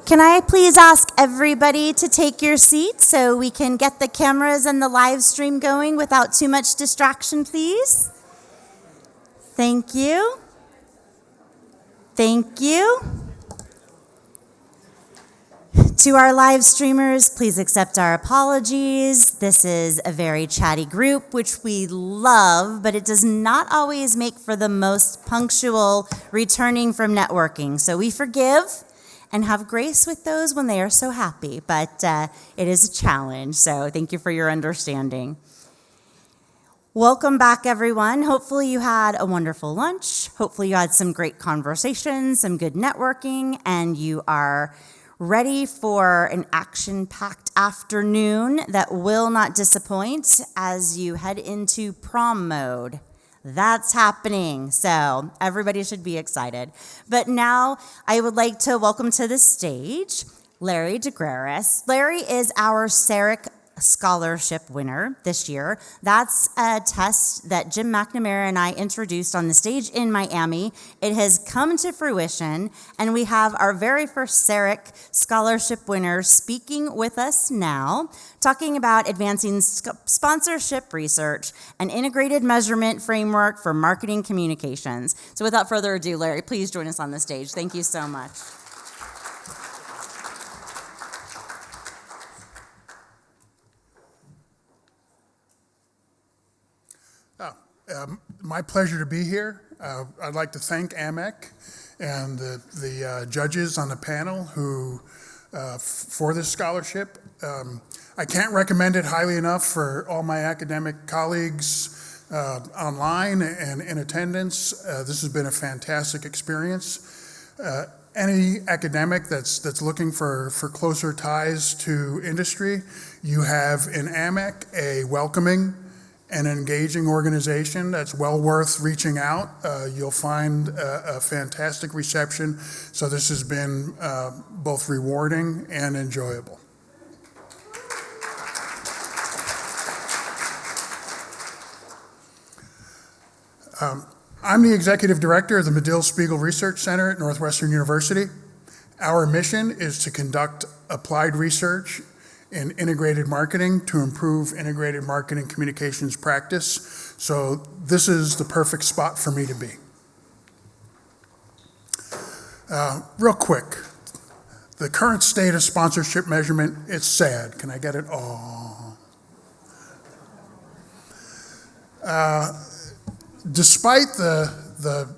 Can I please ask everybody to take your seats so we can get the cameras and the live stream going without too much distraction, please? Thank you. Thank you. To our live streamers, please accept our apologies. This is a very chatty group, which we love, but it does not always make for the most punctual returning from networking. So we forgive and have grace with those when they are so happy, but it is a challenge, so thank you for your understanding. Welcome back, everyone. Hopefully you had a wonderful lunch. Hopefully you had some great conversations, some good networking, and you are ready for an action-packed afternoon that will not disappoint as you head into prom mode. That's happening, so everybody should be excited. But now I would like to welcome to the stage Larry DeGaris. Larry is our CEREC Scholarship winner this year. That's a test that Jim McNamara and I introduced on the stage in Miami. It has come to fruition, and we have our very first CEREC Scholarship winner speaking with us now, talking about advancing sponsorship research and integrated measurement framework for marketing communications. So without further ado, Larry, please join us on the stage. Thank you so much. My pleasure to be here. I'd like to thank AMEC and the judges on the panel who for this scholarship. I can't recommend it highly enough for all my academic colleagues online and in attendance. This has been a fantastic experience. Any academic that's looking for closer ties to industry, you have in AMEC a welcoming an engaging organization that's well worth reaching out. You'll find a fantastic reception. So this has been both rewarding and enjoyable. I'm the executive director of the Medill Spiegel Research Center at Northwestern University. Our mission is to conduct applied research in integrated marketing to improve integrated marketing communications practice. So this is the perfect spot for me to be. Real quick, the current state of sponsorship measurement, it's sad. Can I get it? Oh. Despite the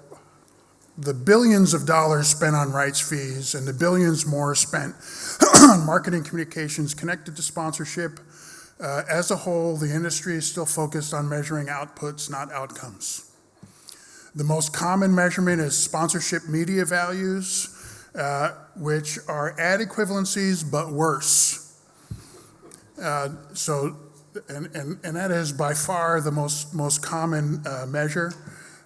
billions of dollars spent on rights fees and the billions more spent on marketing communications connected to sponsorship, as a whole, the industry is still focused on measuring outputs, not outcomes. The most common measurement is sponsorship media values, which are ad equivalencies, but worse. And that is by far the most common measure.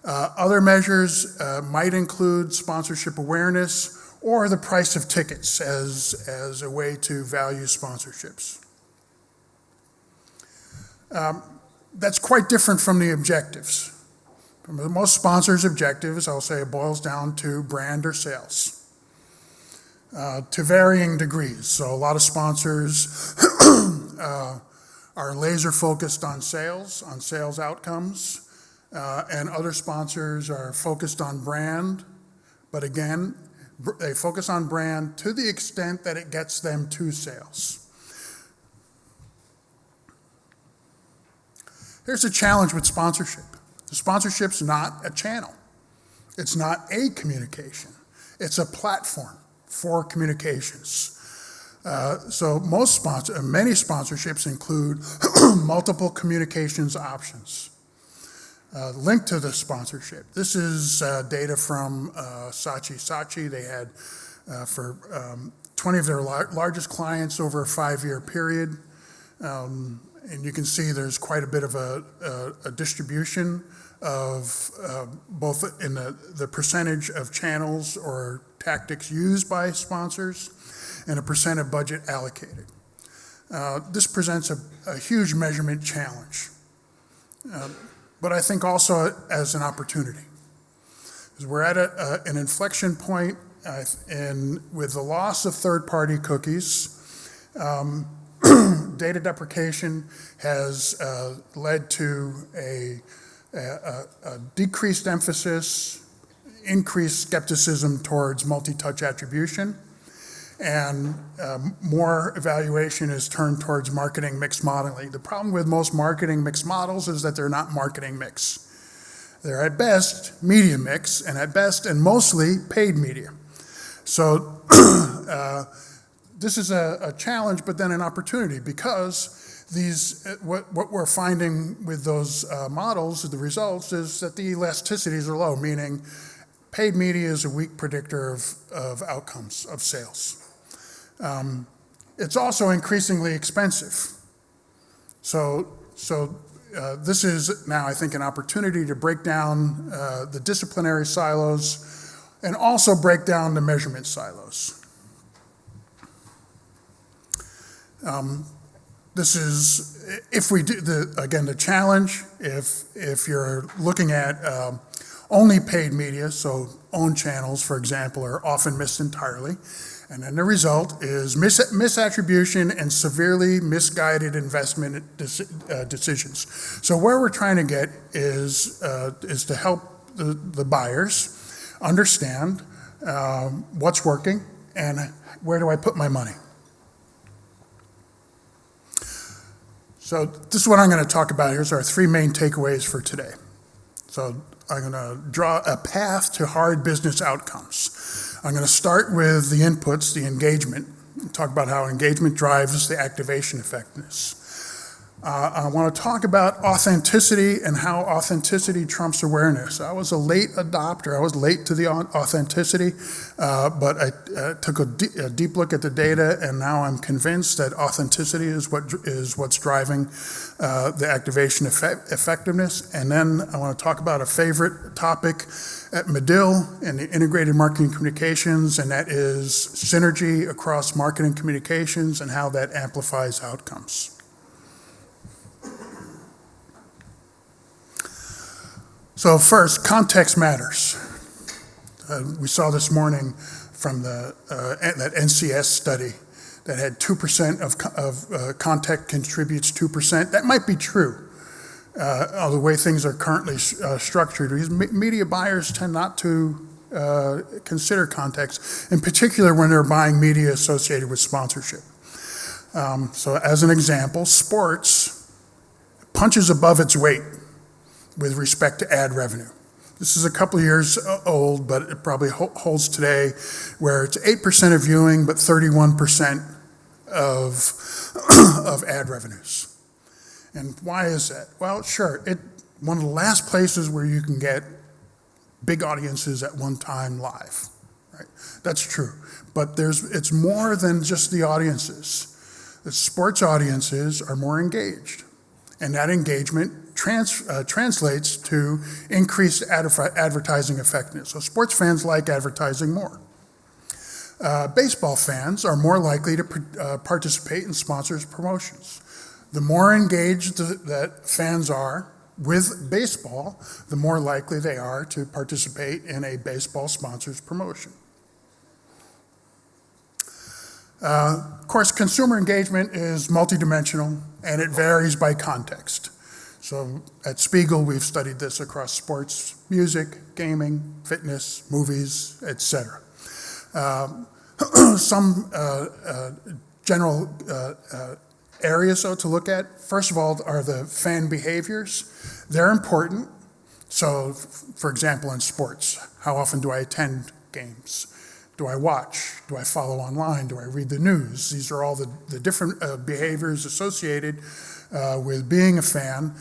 Other measures might include sponsorship awareness or the price of tickets as a way to value sponsorships. That's quite different from the objectives. From most sponsors' objectives, I'll say it boils down to brand or sales, to varying degrees. So a lot of sponsors are laser focused on sales outcomes. And other sponsors are focused on brand, but again, they focus on brand to the extent that it gets them to sales. There's a challenge with sponsorship. The sponsorship's not a channel. It's not a communication. It's a platform for communications. So many sponsorships include multiple communications options. Linked to the sponsorship. This is data from Saatchi. They had for 20 of their largest clients over a 5-year period. And you can see there's quite a bit of a distribution of both in the percentage of channels or tactics used by sponsors and a percent of budget allocated. This presents a huge measurement challenge. But I think also as an opportunity. Because we're at an inflection point and with the loss of third-party cookies, data deprecation has led to a decreased emphasis, increased skepticism towards multi-touch attribution, and more evaluation is turned towards marketing mix modeling. The problem with most marketing mix models is that they're not marketing mix. They're at best media mix, and at best and mostly paid media. So this is a challenge, but then an opportunity, because what we're finding with those models, the results, is that the elasticities are low, meaning paid media is a weak predictor of outcomes, of sales. It's also increasingly expensive. So this is now, I think, an opportunity to break down the disciplinary silos and also break down the measurement silos. This is, if we do, the challenge, if you're looking at only paid media, so owned channels, for example, are often missed entirely. And then the result is misattribution and severely misguided investment decisions. So where we're trying to get is to help the buyers understand what's working and where do I put my money. So this is what I'm going to talk about. Here's our three main takeaways for today. So I'm going to draw a path to hard business outcomes. I'm going to start with the inputs, the engagement, and talk about how engagement drives the activation effectiveness. I want to talk about authenticity and how authenticity trumps awareness. I was a late adopter. I was late to the authenticity, but I took a deep look at the data, and now I'm convinced that authenticity is what's driving the activation effectiveness. And then I want to talk about a favorite topic at Medill in the integrated marketing communications, and that is synergy across marketing communications and how that amplifies outcomes. So first, context matters. We saw this morning from that NCS study that had 2% of context contributes 2%. That might be true, the way things are currently structured. Because media buyers tend not to consider context, in particular when they're buying media associated with sponsorship. So as an example, sports punches above its weight with respect to ad revenue. This is a couple of years old, but it probably holds today, where it's 8% of viewing, but 31% of ad revenues. And why is that? Well, sure, one of the last places where you can get big audiences at one time live, right? That's true, but it's more than just the audiences. The sports audiences are more engaged, and that engagement translates to increased advertising effectiveness. So sports fans like advertising more. Baseball fans are more likely to participate in sponsors' promotions. The more engaged that fans are with baseball, the more likely they are to participate in a baseball sponsor's promotion. Of course, consumer engagement is multidimensional, and it varies by context. So at Spiegel, we've studied this across sports, music, gaming, fitness, movies, etc. Some general areas, though, to look at. First of all, are the fan behaviors. They're important. So, for example, in sports, how often do I attend games? Do I watch? Do I follow online? Do I read the news? These are all the different behaviors associated with being a fan.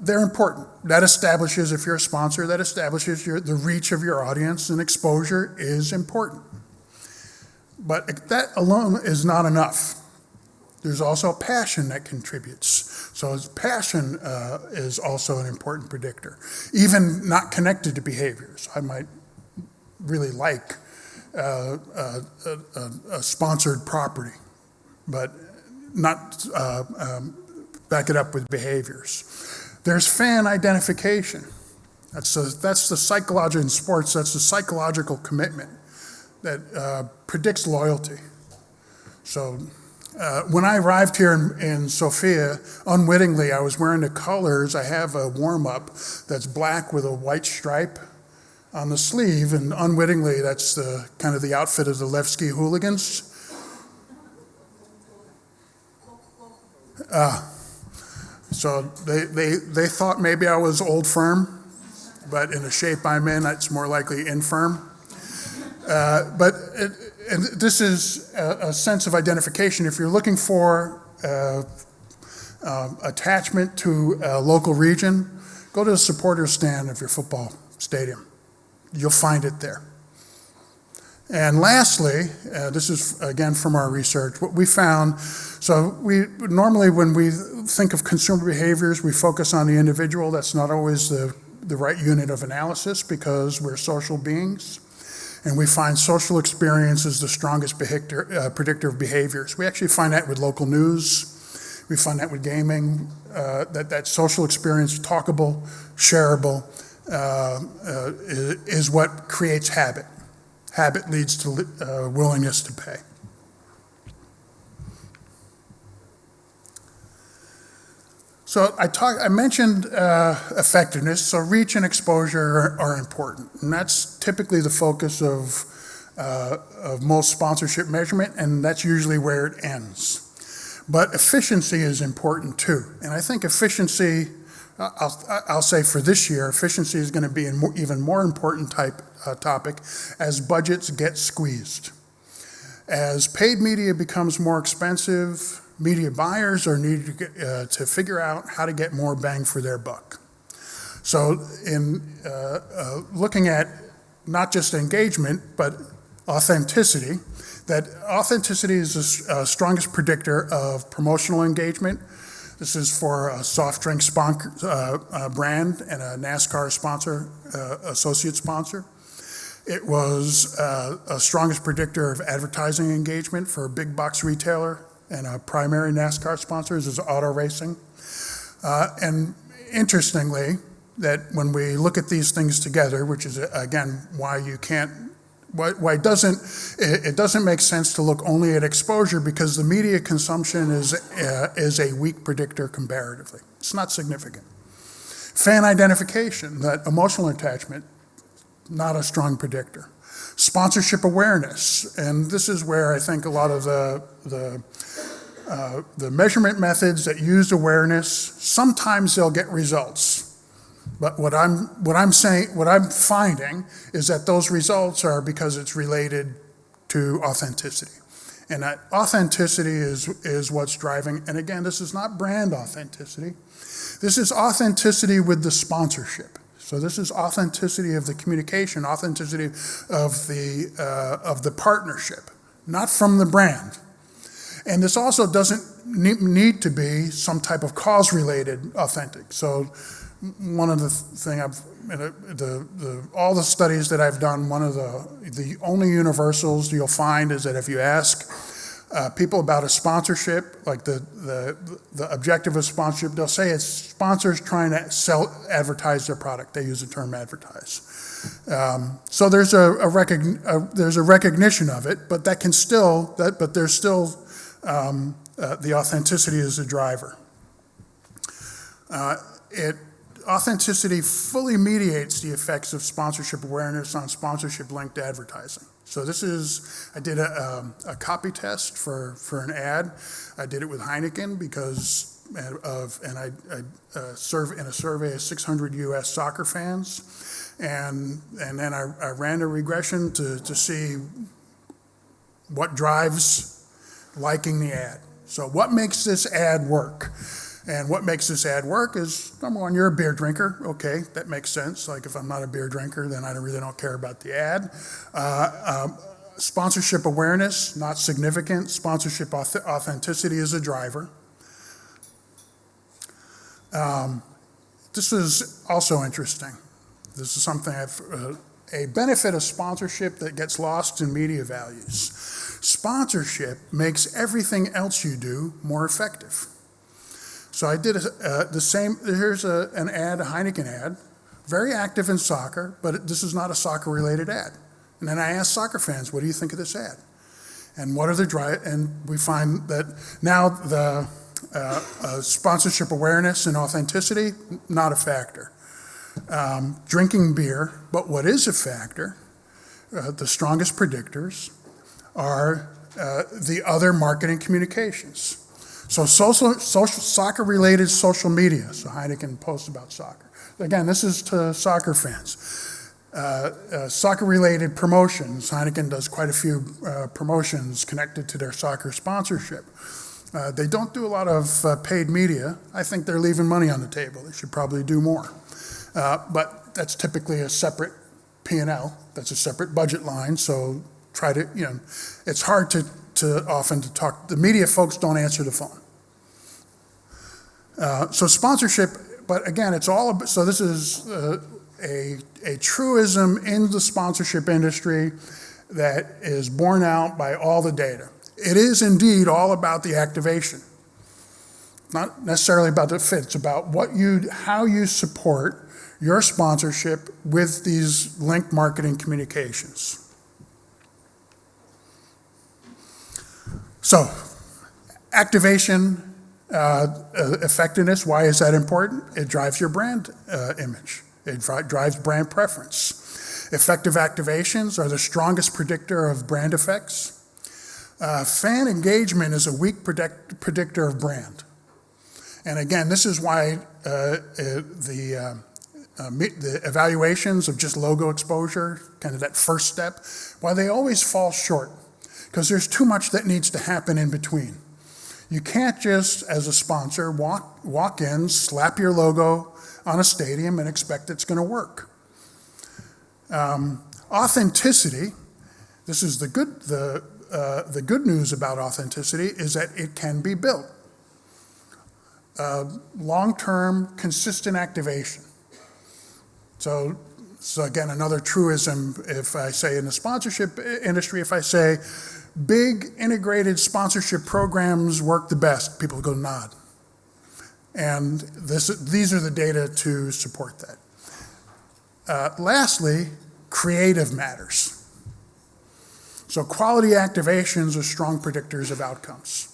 They're important. That establishes, if you're a sponsor, that establishes the reach of your audience, and exposure is important. But that alone is not enough. There's also passion that contributes. So passion is also an important predictor, even not connected to behaviors. I might really like a sponsored property, but not back it up with behaviors. There's fan identification. That's the psychology in sports. That's the psychological commitment. that predicts loyalty. So when I arrived here in Sofia, unwittingly, I was wearing the colors. I have a warm-up that's black with a white stripe on the sleeve, and unwittingly, that's the kind of the outfit of the Levski hooligans. So they thought maybe I was old firm, but in the shape I'm in, it's more likely infirm. And this is a sense of identification. If you're looking for attachment to a local region, go to the supporters stand of your football stadium. You'll find it there. And lastly, this is again from our research, what we found, so we normally when we think of consumer behaviors, we focus on the individual. That's not always the right unit of analysis because we're social beings. And we find social experience is the strongest predictor of behaviors. We actually find that with local news. We find that with gaming, that social experience, talkable, shareable, is what creates habit. Habit leads to willingness to pay. So I mentioned effectiveness, so reach and exposure are important, and that's typically the focus of most sponsorship measurement, and that's usually where it ends. But efficiency is important too, and I think efficiency, I'll say for this year, efficiency is going to be an even more important topic as budgets get squeezed. As paid media becomes more expensive, media buyers are needed to figure out how to get more bang for their buck. So in looking at not just engagement, but authenticity, that authenticity is the strongest predictor of promotional engagement. This is for a soft drink brand and a NASCAR sponsor, associate sponsor. It was a strongest predictor of advertising engagement for a big box retailer and a primary NASCAR sponsor is auto racing. And interestingly, that when we look at these things together, which is again why it doesn't make sense to look only at exposure because the media consumption is a weak predictor comparatively. It's not significant. Fan identification, that emotional attachment, not a strong predictor. Sponsorship awareness, and this is where I think a lot of the measurement methods that use awareness, sometimes they'll get results. But what I'm finding is that those results are because it's related to authenticity. And that authenticity is what's driving, and again, this is not brand authenticity. This is authenticity with the sponsorship. So this is authenticity of the communication, authenticity of the partnership, not from the brand. And this also doesn't need to be some type of cause-related authentic. So one of the thing all the studies that I've done, one of the only universals you'll find is that if you ask people about a sponsorship, like the objective of sponsorship, they'll say it's sponsors trying to advertise their product. They use the term advertise. So there's a recognition of it, but there's still the authenticity is the driver. Authenticity fully mediates the effects of sponsorship awareness on sponsorship-linked advertising. So I did a copy test for an ad. I did it with Heineken and I in a survey of 600 U.S. soccer fans, and then I ran a regression to see what drives liking the ad. So what makes this ad work? And what makes this ad work is, number one, you're a beer drinker. Okay, that makes sense. Like if I'm not a beer drinker, then I really don't care about the ad. Sponsorship awareness, not significant. Sponsorship authenticity is a driver. This is also interesting. This is something a benefit of sponsorship that gets lost in media values. Sponsorship makes everything else you do more effective. So I did the same. Here's an ad, a Heineken ad, very active in soccer, but this is not a soccer-related ad. And then I asked soccer fans, what do you think of this ad? And what are the and we find that now the sponsorship awareness and authenticity, not a factor. Drinking beer, but what is a factor, the strongest predictors are the other marketing communications. So soccer-related social media, so Heineken posts about soccer. Again, this is to soccer fans. Soccer-related promotions. Heineken does quite a few promotions connected to their soccer sponsorship. They don't do a lot of paid media. I think they're leaving money on the table. They should probably do more. But that's typically a separate P&L. That's a separate budget line. So try to, it's hard to often to talk. The media folks don't answer the phone. So sponsorship, but again, it's all about, so this is a truism in the sponsorship industry that is borne out by all the data. It is indeed all about the activation. Not necessarily about the fit, it's about how you support your sponsorship with these linked marketing communications. So, activation, effectiveness, why is that important? It drives your brand image. It drives brand preference. Effective activations are the strongest predictor of brand effects. Fan engagement is a weak predictor of brand. And again, this is why the evaluations of just logo exposure, kind of that first step, why they always fall short, because there's too much that needs to happen in between. You can't just, as a sponsor, walk in, slap your logo on a stadium and expect it's going to work. Authenticity, this is the good news about authenticity is that it can be built. Long-term, consistent activation. So again, another truism, if I say in the sponsorship industry, if I say big integrated sponsorship programs work the best, people go nod. And these are the data to support that. Lastly, creative matters. So quality activations are strong predictors of outcomes.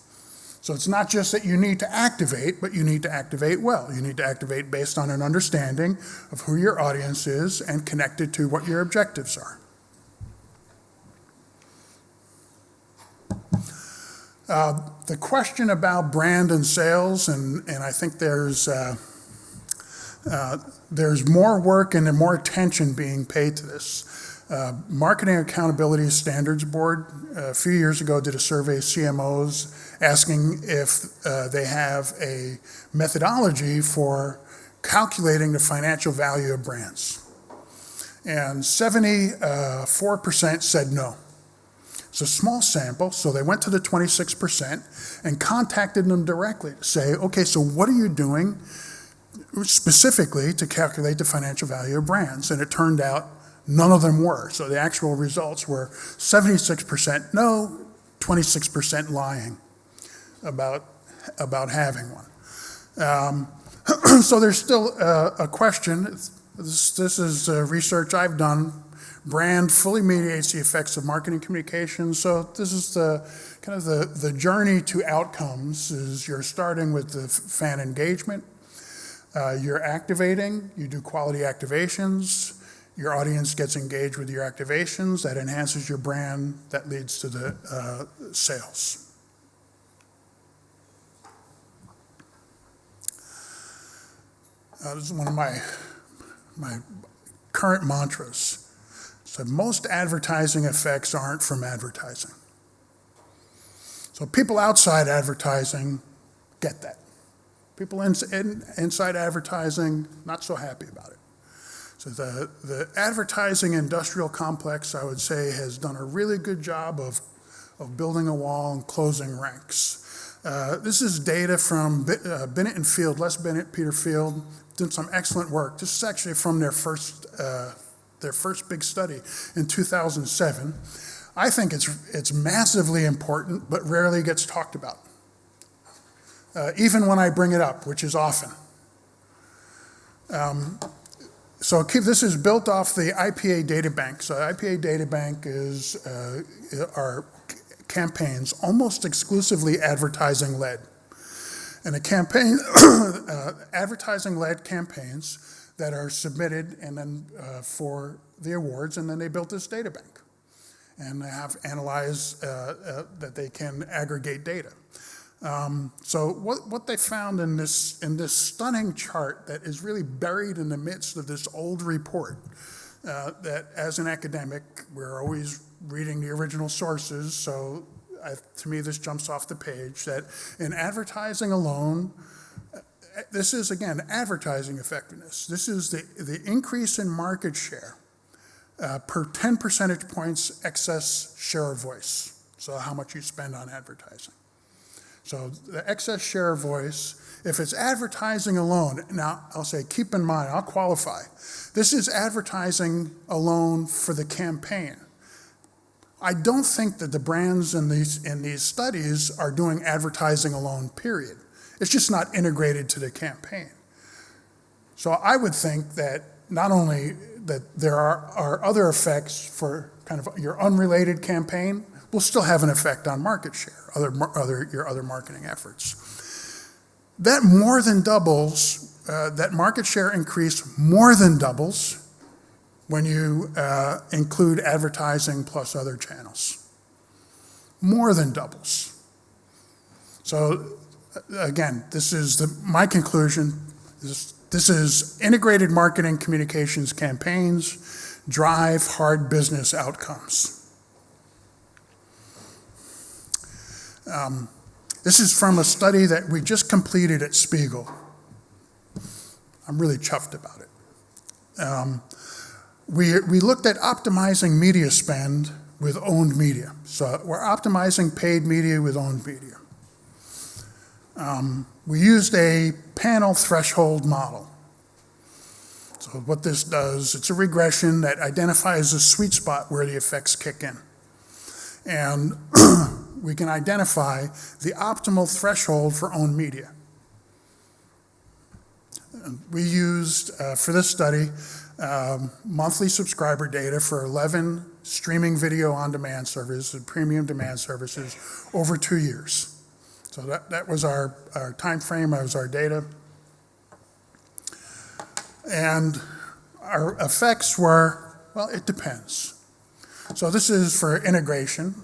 So it's not just that you need to activate, but you need to activate well. You need to activate based on an understanding of who your audience is and connected to what your objectives are. The question about brand and sales, and I think there's more work and more attention being paid to this. Marketing Accountability Standards Board a few years ago did a survey of CMOs asking if they have a methodology for calculating the financial value of brands. And 74% said no. It's a small sample, so they went to the 26% and contacted them directly to say, okay, so what are you doing specifically to calculate the financial value of brands? And it turned out none of them were. So the actual results were 76% no, 26% lying about having one. So there's still a question. This is research I've done. Brand fully mediates the effects of marketing communications. So this is the journey to outcomes. Is you're starting with the fan engagement. You're activating. You do quality activations. Your audience gets engaged with your activations. That enhances your brand. That leads to the sales. This is one of my current mantras. So most advertising effects aren't from advertising. So people outside advertising get that. People inside advertising, not so happy about it. So the advertising industrial complex, I would say, has done a really good job of building a wall and closing ranks. This is data from Bennett and Field, Les Bennett, Peter Field, did some excellent work. This is actually from their first big study in 2007. I think it's massively important, but rarely gets talked about. Even when I bring it up, which is often. this is built off the IPA data bank. So IPA data bank is our campaigns almost exclusively advertising led. And a campaign, advertising led campaigns that are submitted and then for the awards, and then they built this data bank and have analyzed that they can aggregate data. So what they found in this stunning chart that is really buried in the midst of this old report, that as an academic, we're always reading the original sources, so to me this jumps off the page, that in advertising alone, this is, again, advertising effectiveness. This is the increase in market share per 10 percentage points excess share of voice, so how much you spend on advertising. So the excess share of voice, if it's advertising alone, now I'll say, keep in mind, I'll qualify. This is advertising alone for the campaign. I don't think that the brands in these studies are doing advertising alone, period. It's just not integrated to the campaign. So I would think that not only that there are other effects for kind of your unrelated campaign, will still have an effect on market share, your other marketing efforts. That more than doubles, that market share increase more than doubles when you include advertising plus other channels. More than doubles. So again, this is my conclusion. This is integrated marketing communications campaigns drive hard business outcomes. This is from a study that we just completed at Spiegel. I'm really chuffed about it. We looked at optimizing media spend with owned media. So we're optimizing paid media with owned media. We used a panel threshold model. So what this does, it's a regression that identifies a sweet spot where the effects kick in. And we can identify the optimal threshold for owned media. We used, for this study, monthly subscriber data for 11 streaming video on-demand services, premium demand services, over 2 years. So that was our time frame, that was our data. And our effects were, well, it depends. So this is for integration.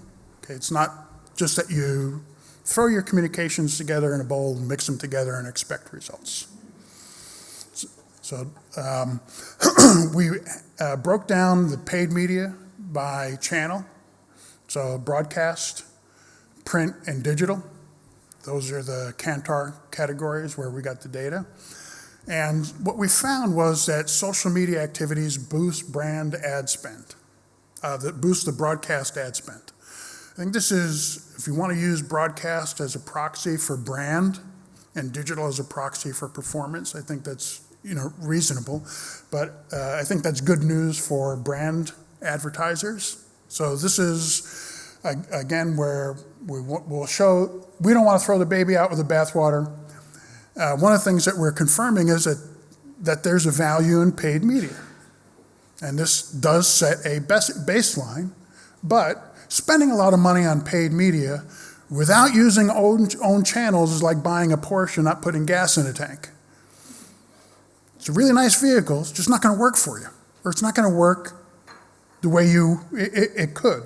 Okay, it's not just that you throw your communications together in a bowl and mix them together and expect results. So we broke down the paid media by channel. So broadcast, print, and digital. Those are the Kantar categories where we got the data. And what we found was that social media activities boost brand ad spend, that boost the broadcast ad spend. I think this is, if you want to use broadcast as a proxy for brand and digital as a proxy for performance, I think that's reasonable. But I think that's good news for brand advertisers. So this is, again, where we'll show, we don't want to throw the baby out with the bathwater. One of the things that we're confirming is that there's a value in paid media. And this does set a baseline, but spending a lot of money on paid media without using own channels is like buying a Porsche and not putting gas in a tank. It's a really nice vehicle, it's just not going to work for you, or it's not going to work the way it could.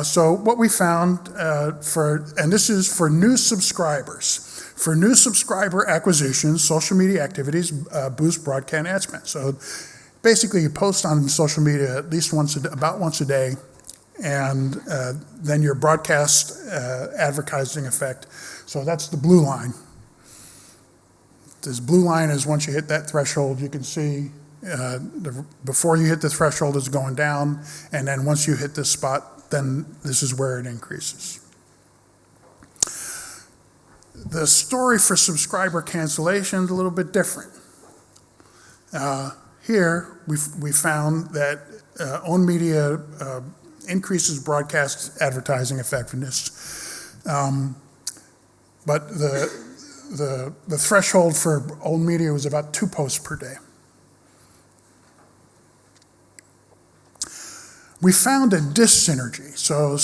So what we found and this is for new subscribers. For new subscriber acquisition, social media activities boost broadcast ad spend. So basically, you post on social media at least about once a day, and then your broadcast advertising effect. So that's the blue line. This blue line is once you hit that threshold, you can see before you hit the threshold it's going down, and then once you hit this spot, then this is where it increases. The story for subscriber cancellation is a little bit different. Here, we found that owned media increases broadcast advertising effectiveness, but the threshold for owned media was about 2 posts per day. We found a dyssynergy. So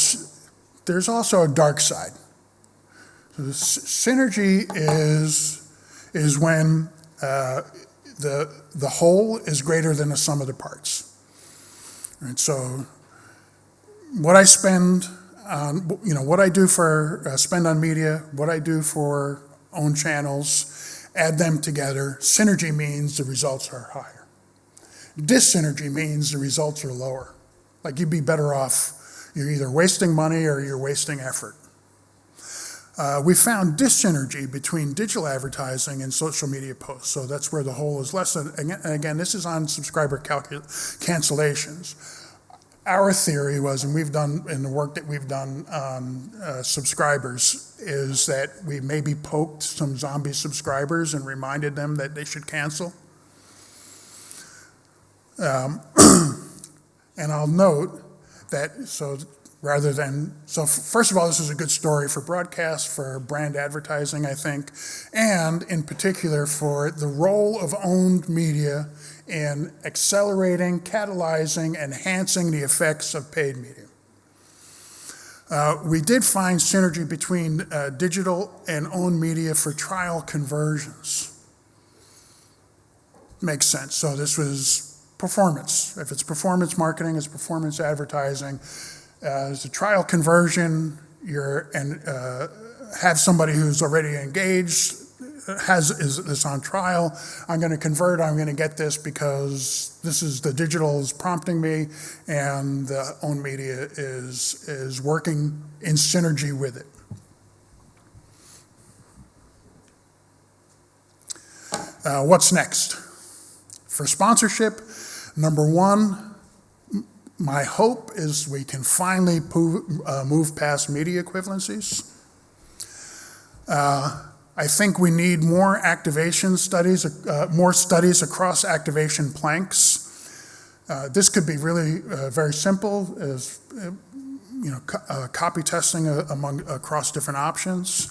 there's also a dark side. So the synergy is when the whole is greater than the sum of the parts. Right, so what I spend on, what I do for spend on media, what I do for own channels, add them together. Synergy means the results are higher. Dyssynergy means the results are lower. Like you'd be better off, you're either wasting money or you're wasting effort. We found dyssynergy between digital advertising and social media posts. So that's where the whole is less than, and again, this is on subscriber cancellations. Our theory was, and we've done in the work that we've done on subscribers, is that we maybe poked some zombie subscribers and reminded them that they should cancel. And I'll note that, first of all, this is a good story for broadcast, for brand advertising, I think, and in particular for the role of owned media in accelerating, catalyzing, enhancing the effects of paid media. We did find synergy between digital and owned media for trial conversions. Makes sense. So this was performance. If it's performance marketing, it's performance advertising. As a trial conversion, have somebody who's already engaged, is this on trial. I'm going to convert. I'm going to get this because this is the digital is prompting me, and the owned media is working in synergy with it. What's next? For sponsorship, number one, my hope is we can finally move past media equivalencies. I think we need more activation studies, more studies across activation planks. This could be really very simple, as copy testing across different options.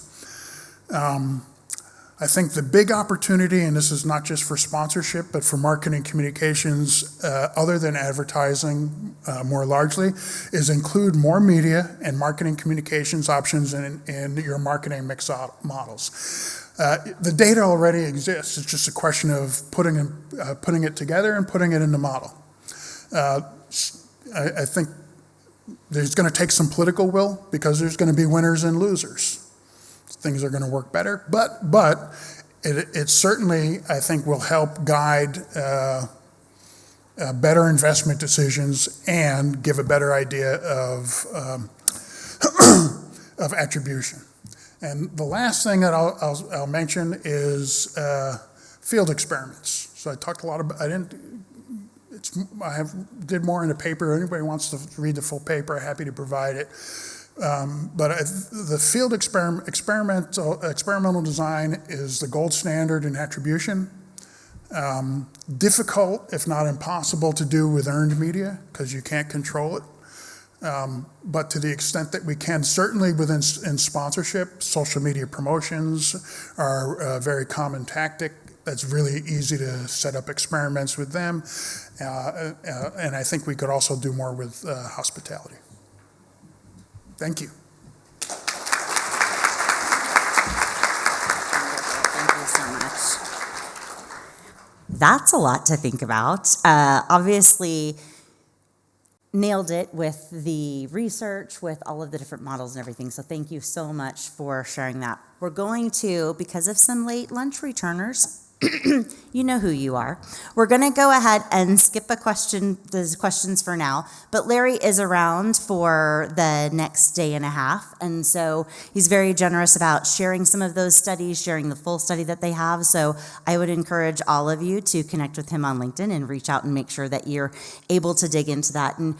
I think the big opportunity, and this is not just for sponsorship, but for marketing communications other than advertising more largely, is include more media and marketing communications options in your marketing mix models. The data already exists. It's just a question of putting it together and putting it in the model. I think there's going to take some political will because there's going to be winners and losers. Things are going to work better, but it certainly, I think, will help guide better investment decisions and give a better idea of of attribution. And the last thing that I'll mention is field experiments. So I talked a lot about. Did more in the paper. Anybody wants to read the full paper, I'm happy to provide it. But the field experimental design is the gold standard in attribution. Difficult, if not impossible, to do with earned media because you can't control it. But to the extent that we can, certainly in sponsorship, social media promotions are a very common tactic. That's really easy to set up experiments with them. And I think we could also do more with hospitality. Thank you. Thank you so much. That's a lot to think about. Obviously, nailed it with the research, with all of the different models and everything. So thank you so much for sharing that. We're going to, because of some late lunch returners, you know who you are. We're going to go ahead and skip the questions for now, but Larry is around for the next day and a half, and so he's very generous about sharing some of those studies, sharing the full study that they have. So I would encourage all of you to connect with him on LinkedIn and reach out and make sure that you're able to dig into that. And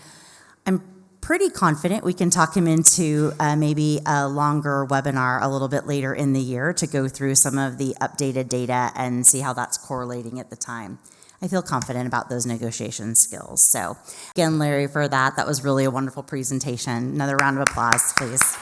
I'm pretty confident we can talk him into maybe a longer webinar a little bit later in the year to go through some of the updated data and see how that's correlating at the time. I feel confident about those negotiation skills. So again, Larry, for that was really a wonderful presentation. Another round of applause, please.